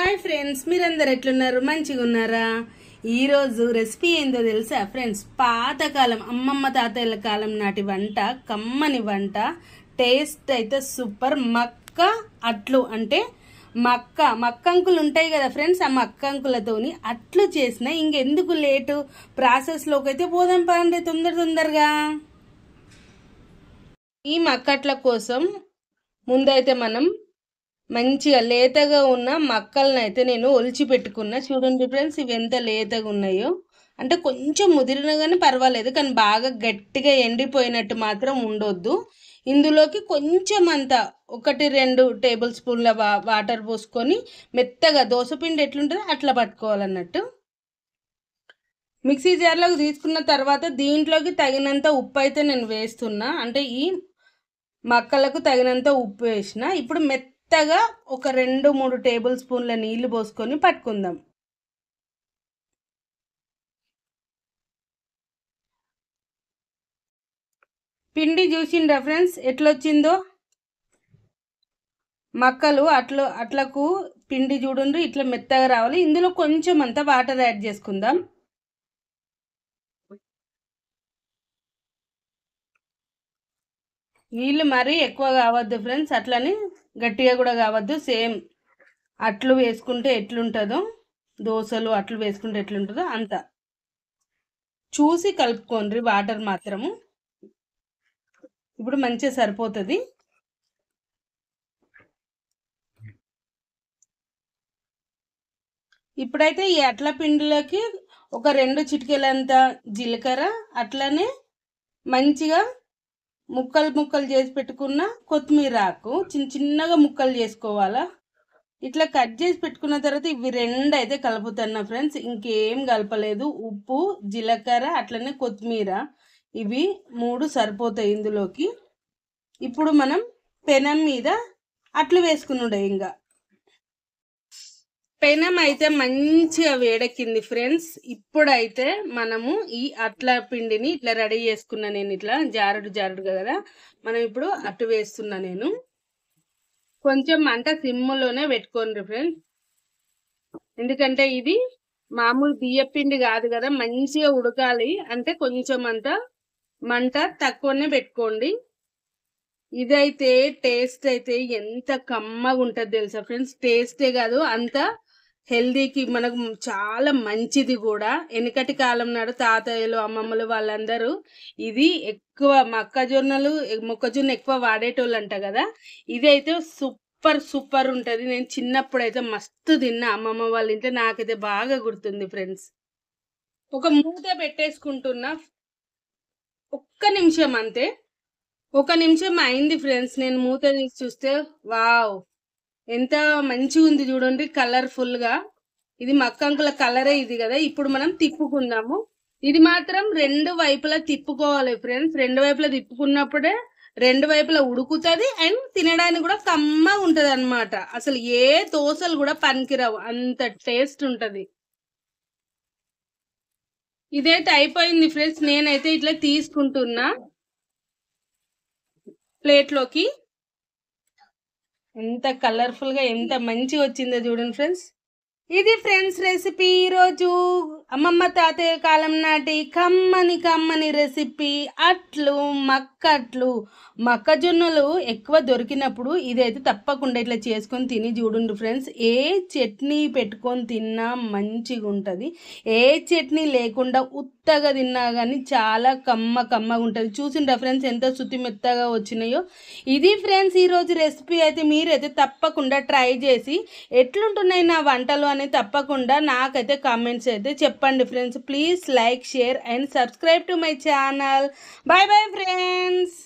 Hi friends, మీరందరు ఎట్లున్నారు? మంచిగా ఉన్నారా? ఈరోజు రెసిపీ ఏందో తెలుసా ఫ్రెండ్స్? పాతకాలం అమ్మమ్మ తాతయ్యల కాలం నాటి వంట, కమ్మని వంట. టేస్ట్ అయితే సూపర్. మక్క అట్లు అంటే మక్కంకులు ఉంటాయి కదా ఫ్రెండ్స్, ఆ మక్కంకులతోని అట్లు చేసిన. ఇంకెందుకు లేటు, ప్రాసెస్లోకి అయితే పోదాం పదండి తొందరగా. ఈ మక్కట్ల కోసం ముందైతే మనం మంచిగా లేతగా ఉన్న మక్కలను అయితే నేను ఒలిచి పెట్టుకున్నా. చూడండి ఫ్రెండ్స్, ఇవి ఎంత లేతగా ఉన్నాయో. అంటే కొంచెం ముదిరిన కానీ పర్వాలేదు, కానీ బాగా గట్టిగా ఎండిపోయినట్టు మాత్రం ఉండొద్దు. ఇందులోకి కొంచెం అంత 1-2 టేబుల్ స్పూన్ల వాటర్ పోసుకొని మెత్తగా దోసపిండి ఎట్లుంటుందో అట్లా పట్టుకోవాలన్నట్టు. మిక్సీ జార్లోకి తీసుకున్న తర్వాత దీంట్లోకి తగినంత ఉప్పు అయితే నేను వేస్తున్నా. అంటే ఈ మక్కలకు తగినంత ఉప్పు వేసిన. ఇప్పుడు మెత్తగా ఒక 2-3 టేబుల్ స్పూన్ల నీళ్లు పోసుకొని పట్టుకుందాం. పిండి చూసిండ్రా ఫ్రెండ్స్ ఎట్లొచ్చిందో? మక్కలు అట్లకు పిండి చూడండి, ఇట్లా మెత్తగా రావాలి. ఇందులో కొంచెం అంతా వాటర్ యాడ్ చేసుకుందాం. నీళ్ళు మరీ ఎక్కువ కావద్దు ఫ్రెండ్స్, అట్లని గట్టిగా కూడా కావద్దు. సేమ్ అట్లు వేసుకుంటే ఎట్లుంటుందో, దోశలు అట్లు వేసుకుంటే ఎట్లుంటుందో అంత చూసి కలుపుకోండి వాటర్ మాత్రము. ఇప్పుడు మంచిగా సరిపోతుంది. ఇప్పుడైతే ఈ అట్ల పిండిలోకి ఒక 2 చిటికెలంత జీలకర్ర, అట్లనే మంచిగా ముక్కలు చేసి పెట్టుకున్న కొత్తిమీర ఆకు చిన్నగా ముక్కలు చేసుకోవాలా. ఇట్లా కట్ చేసి పెట్టుకున్న తర్వాత ఇవి 2 అయితే కలుపుతున్నా ఫ్రెండ్స్, ఇంకేం కలపలేదు. ఉప్పు, జీలకర్ర, అట్లనే కొత్తిమీర, ఇవి 3 సరిపోతాయి ఇందులోకి. ఇప్పుడు మనం పెనం మీద అట్లు వేసుకున్నాడే. ఇంకా పెనం అయితే మంచిగా వేడెక్కింది ఫ్రెండ్స్. ఇప్పుడైతే మనము ఈ అట్ల పిండిని ఇట్లా రెడీ చేసుకున్నా. నేను ఇట్లా జారుడుగా కదా, మనం ఇప్పుడు అట్టు వేస్తున్నా. నేను కొంచెం మంట సిమ్లోనే పెట్టుకోండి ఫ్రెండ్స్, ఎందుకంటే ఇది మామూలు బియ్య పిండి కాదు కదా, మంచిగా ఉడకాలి. అంటే కొంచెం అంత మంట తక్కువనే పెట్టుకోండి. ఇదైతే టేస్ట్ అయితే ఎంత కమ్మగా ఉంటుంది తెలుసా ఫ్రెండ్స్? టేస్టే కాదు, అంత హెల్దీకి మనకు చాలా మంచిది కూడా. వెనకటి కాలం నాడు తాతయ్యలు, అమ్మమ్మలు వాళ్ళందరూ ఇది ఎక్కువ మొక్కజొన్న ఎక్కువ వాడేటోళ్ళు అంట కదా. ఇదైతే సూపర్ ఉంటుంది. నేను చిన్నప్పుడు అయితే మస్తు తిన్నా అమ్మమ్మ వాళ్ళ ఇంట్లో, నాకైతే బాగా గుర్తుంది ఫ్రెండ్స్. ఒక మూత పెట్టేసుకుంటున్నా, ఒక్క నిమిషం అంతే. 1 నిమిషం అయింది ఫ్రెండ్స్. నేను మూత తీసి చూస్తే వావ్, ఎంత మంచిగా ఉంది చూడండి, కలర్ఫుల్గా. ఇది మక్కంకుల కలరే ఇది కదా. ఇప్పుడు మనం తిప్పుకుందాము. ఇది మాత్రం 2 వైపులా తిప్పుకోవాలి ఫ్రెండ్స్. 2 వైపులా తిప్పుకున్నప్పుడే 2 వైపులా ఉడుకుతుంది అండ్ తినడానికి కూడా కమ్మగా ఉంటుంది అనమాట. అసలు ఏ దోశలు కూడా పనికిరావు, అంత టేస్ట్ ఉంటుంది. ఇదైతే అయిపోయింది ఫ్రెండ్స్. నేనైతే ఇట్లా తీసుకుంటున్నా ప్లేట్లోకి. ఎంత కలర్ఫుల్గా ఎంత మంచిగా వచ్చిందో చూడండి ఫ్రెండ్స్. ఇది ఫ్రెండ్స్ రెసిపీ ఈరోజు అమ్మమ్మ తాతయ్య కాలం నాటి కమ్మని రెసిపీ అట్లు, మక్కట్లు. మొక్కజొన్నలు ఎక్కువ దొరికినప్పుడు ఇదైతే తప్పకుండా ఇట్లా చేసుకొని తిని చూడండి ఫ్రెండ్స్. ఏ చట్నీ పెట్టుకొని తిన్నా మంచిగా ఉంటుంది. ఏ చట్నీ లేకుండా ఉత్తగా తిన్నా కానీ చాలా కమ్మగా ఉంటుంది. చూసిండ్రా ఫ్రెండ్స్ ఎంత శుతి మెత్తగా వచ్చినాయో. ఇది ఫ్రెండ్స్ ఈరోజు రెసిపీ అయితే మీరైతే తప్పకుండా ట్రై చేసి ఎట్లుంటున్నాయి నా వంటలు అని తప్పకుండా నాకైతే కామెంట్స్ అయితే చెప్పండి friends. Please like, share and subscribe to my channel. Bye friends.